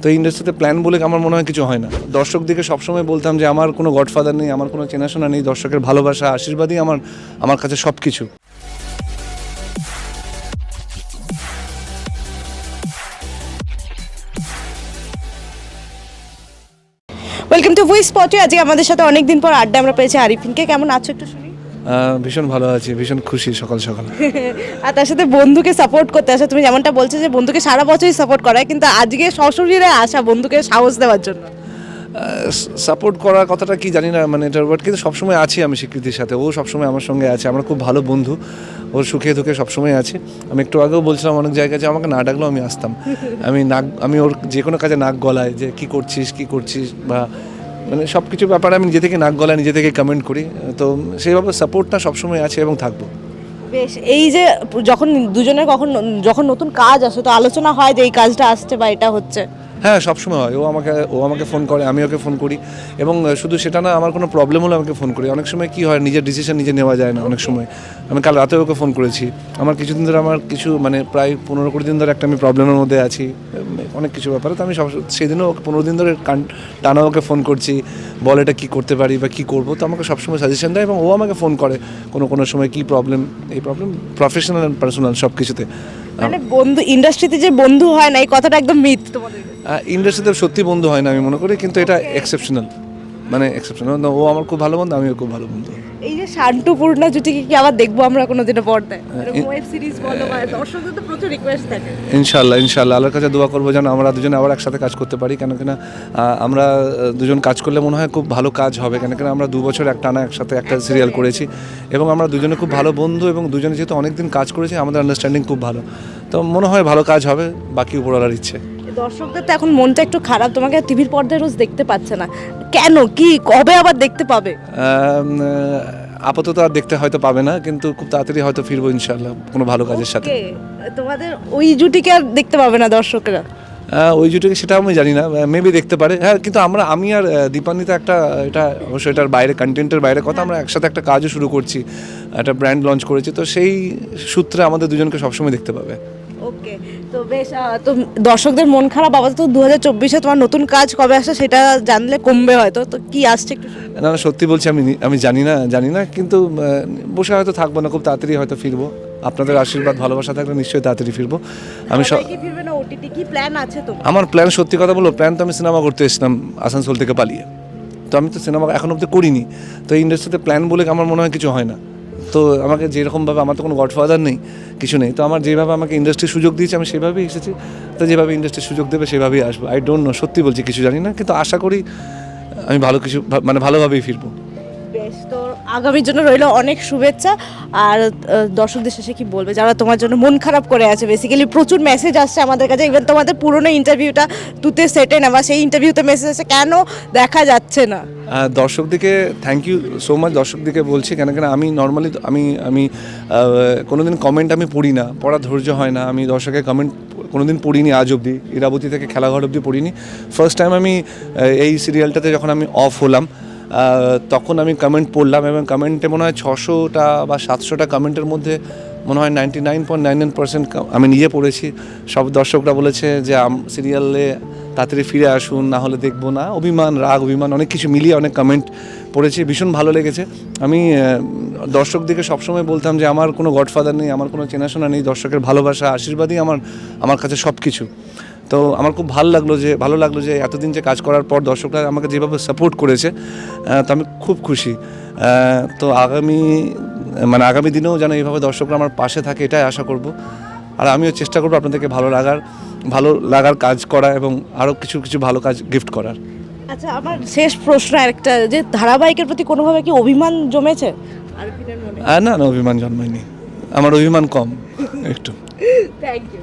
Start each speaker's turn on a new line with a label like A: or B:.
A: তো এই ইন্ডাস্ট্রিতে প্ল্যান বলে আমার মনে হয় কিছু হয় না। দর্শকদিকে সবসময় বলতাম যে আমার কোনো গডফাদার নেই, আমার কোনো চেনাশোনা নেই, দর্শকের ভালোবাসা আশীর্বাদই আমার কাছে সব কিছু।
B: ওয়েলকাম টু ভয়েস স্পটে। আজকে আমাদের সাথে অনেকদিন পর আড্ডা আমরা পেয়েছি আরিফিনকে। কেমন আছো একটু শুনি।
A: ভীষণ ভালো আছি, ভীষণ খুশি সকাল সকাল।
B: আর তার সাথে বন্ধুকে সাপোর্ট করতে আসো। তুমি যেমনটা বলছো যে বন্ধুকে সারা বছরই সাপোর্ট করায়, কিন্তু আজকে সশরীরে আসা বন্ধুকে সাহস দেওয়ার জন্য।
A: সাপোর্ট করার কথাটা কি জানি না, মানে এটার বাট কিন্তু সবসময় আছি আমি স্বীকৃতির সাথে। ও সবসময় আমার সঙ্গে আছে, আমরা খুব ভালো বন্ধু। ওর সুখে দুঃখে সবসময় আছি। আমি একটু আগেও বলছিলাম অনেক জায়গায় যে আমাকে না ডাকলেও আমি আসতাম। আমি ওর যে কোনো কাজে নাক গলায় যে কী করছিস বা মানে সব কিছু ব্যাপারে আমি নিজে থেকে নাক গলায়, নিজে থেকে কমেন্ট করি। তো সেইভাবে সাপোর্টটা সবসময় আছে এবং থাকবো।
B: বেশ, এই যে যখন দুজনের যখন নতুন কাজ আসে তো আলোচনা হয় যে এই কাজটা আসছে বা এটা হচ্ছে।
A: হ্যাঁ, সবসময় হয়। ও আমাকে ফোন করে, আমি ওকে ফোন করি। এবং শুধু সেটা না, আমার কোনো প্রবলেম হলে আমাকে ফোন করি। অনেক সময় কী হয়, নিজের ডিসিশন নিজে নেওয়া যায় না অনেক সময়। আমি কাল রাতেও ওকে ফোন করেছি। আমার কিছুদিন ধরে মানে প্রায় 15-20 দিন ধরে একটা আমি প্রবলেমের মধ্যে আছি, অনেক কিছু ব্যাপারে। তো আমি সেদিনও ওকে 15 দিন ধরে টানা ওকে ফোন করছি, বল এটা কী করতে পারি বা কী করবো। তো আমাকে সবসময় সাজেশন দেয় এবং ও আমাকে ফোন করে কোনো সময় কী প্রবলেম, এই প্রবলেম প্রফেশনাল অ্যান্ড পার্সোনাল সব কিছুতে।
B: মানে বন্ধু ইন্ডাস্ট্রিতে যে বন্ধু হয় না, এই কথাটা একদম মিথ তোমাদের।
A: ইন্ডাস্ট্রিতে সত্যি বন্ধু হয় না আমি মনে করি, কিন্তু এটা এক্সেপশনাল, মানে এক্সেপশনাল। ও আমার খুব ভালো বন্ধু, আমিও খুব ভালো বন্ধু।
B: এই যে শান্টু পূর্ণা জুটিকে কি আবার দেখবো আমরা কোনোদিনও পর্দায়? এরকম ওয়েব সিরিজ বলো বা দর্শকদের তো প্রচুর রিকোয়েস্ট থাকে।
A: ইনশাল্লাহ আল্লাহর কাছে দোয়া করবো যেন আমরা দুজনে আবার একসাথে কাজ করতে পারি। কেন কিনা আমরা দুজন কাজ করলে মনে হয় খুব ভালো কাজ হবে। কেন কিনা আমরা 2 বছর একটানা একসাথে একটা সিরিয়াল করেছি এবং আমরা দুজনে খুব ভালো বন্ধু, এবং দুজনে যেহেতু অনেকদিন কাজ করেছি আমাদের আন্ডারস্ট্যান্ডিং খুব ভালো। তো মনে হয় ভালো কাজ হবে, বাকি উপরওয়ালার ইচ্ছে।
B: দর্শকদের তো এখন মনটা একটু খারাপ, তোমাকে টিভির পর্দায় রোজ দেখতে পাচ্ছে না কেন, কি কবে আবার দেখতে পাবে?
A: আপাতত আর দেখতে হয়তো পাবে না, কিন্তু খুব তাড়াতাড়ি হয়তো ফিরবো ইনশাল্লাহ কোনো ভালো কাজের সাথে।
B: Okay, তোমাদের ওই জুটিকে আর দেখতে পাবে না দর্শকরা?
A: ওই জুটিকে সেটা আমি জানি না, মেবি দেখতে পারে। হ্যাঁ, কিন্তু আমি আর দীপান্বিতা এটা অবশ্যই এটার বাইরে, কন্টেন্টের বাইরে কথা, আমরা একসাথে একটা কাজও শুরু করছি, একটা ব্র্যান্ড লঞ্চ করেছি। তো সেই সূত্রে আমাদের দুজনকে সবসময় দেখতে পাবে।
B: ওকে, তো বেশ। তো দর্শকদের মন খারাপ আপাতত 2024-এ তোমার নতুন কাজ কবে আসে সেটা জানলে কমবে হয়তো। তো কি আসছে একটু
A: না, সত্যি বলছি, আমি জানি না, কিন্তু বসে হয়তো থাকবো না, খুব তাড়াতাড়ি হয়তো ফিরবো। আপনাদের আশীর্বাদ ভালোবাসা থাকলে নিশ্চয়ই তাড়াতাড়ি ফিরবো। আমি
B: ফিরবে না ওটিটি, কি প্ল্যান আছে তোমার?
A: আমার প্ল্যান, সত্যি কথা বলবো, প্ল্যান তো আমি সিনেমা করতে এসেছিলাম আসানসোল থেকে পালিয়ে। তো আমি তো সিনেমা এখন অব্দি করিনি। তো এই ইন্ডাস্ট্রিতে প্ল্যান বলে আমার মনে হয় কিছু হয় না। তো আমাকে যেরকমভাবে, আমার তো কোনো গডফাদার নেই, কিছু নেই। তো আমার যেভাবে আমাকে ইন্ডাস্ট্রির সুযোগ দিয়েছে আমি সেভাবেই এসেছি। তো যেভাবে ইন্ডাস্ট্রির সুযোগ দেবে সেভাবেই আসবো। আই ডোন্ট নো, সত্যি বলছি কিছু জানি না, কিন্তু আশা করি আমি ভালো কিছু, মানে ভালোভাবেই ফিরবো।
B: বেশ, তো আগামীর জন্য রইলো অনেক শুভেচ্ছা। আর দর্শকদের শেষে কি বলবে যারা তোমার জন্য মন খারাপ করে আছে? বেসিক্যালি প্রচুর মেসেজ আসছে আমাদের কাছে, ইভেন তোমাদের পুরনো ইন্টারভিউটা তুতে সেটে না বা সেই ইন্টারভিউতে মেসেজ আসছে কেন দেখা যাচ্ছে না।
A: দর্শকদিকে থ্যাংক ইউ সো মাচ। দর্শকদিকে বলছি কেন আমি নর্মালি আমি কোনোদিন কমেন্ট আমি পড়ি না, পড়ার ধৈর্য হয় না। আমি দর্শকের কমেন্ট কোনোদিন পড়িনি আজ অবধি, ইরাবতী থেকে খেলাঘর অবধি পড়িনি। ফার্স্ট টাইম আমি এই সিরিয়ালটাতে যখন আমি অফ হলাম তখন আমি কমেন্ট পড়লাম, এবং কমেন্টে মনে হয় 600টা বা 700টা কমেন্টের মধ্যে মনে হয় 99.99% আমি নিজে পড়েছি। সব দর্শকরা বলেছে যে সিরিয়ালে তাড়াতাড়ি ফিরে আসুন, না হলে দেখবো না। রাগ অভিমান অনেক কিছু মিলিয়ে অনেক কমেন্ট পড়েছি, ভীষণ ভালো লেগেছে। আমি দর্শকদিকে সবসময় বলতাম যে আমার কোনো গডফাদার নেই, আমার কোনো চেনাশোনা নেই, দর্শকের ভালোবাসা আশীর্বাদই আমার কাছে সব কিছু। তো আমার খুব ভালো লাগলো যে এতদিন যে কাজ করার পর দর্শকরা আমাকে যেভাবে সাপোর্ট করেছে, তো আমি খুব খুশি। তো আগামী দিনেও যেন এইভাবে দর্শকরা আমার পাশে থাকে, এটাই আশা করব। আর আমিও চেষ্টা করবো আপনাদেরকে ভালো লাগার কাজ করা এবং আরও কিছু ভালো কাজ গিফট করার।
B: আচ্ছা, আমার শেষ প্রশ্ন একটা, যে ধারাবাহিকের প্রতি কোনোভাবে কি অভিমান জমেছে আরফিনের মনে?
A: না, অভিমান জন্মায়নি, আমার অভিমান কম একটু।
B: Thank you.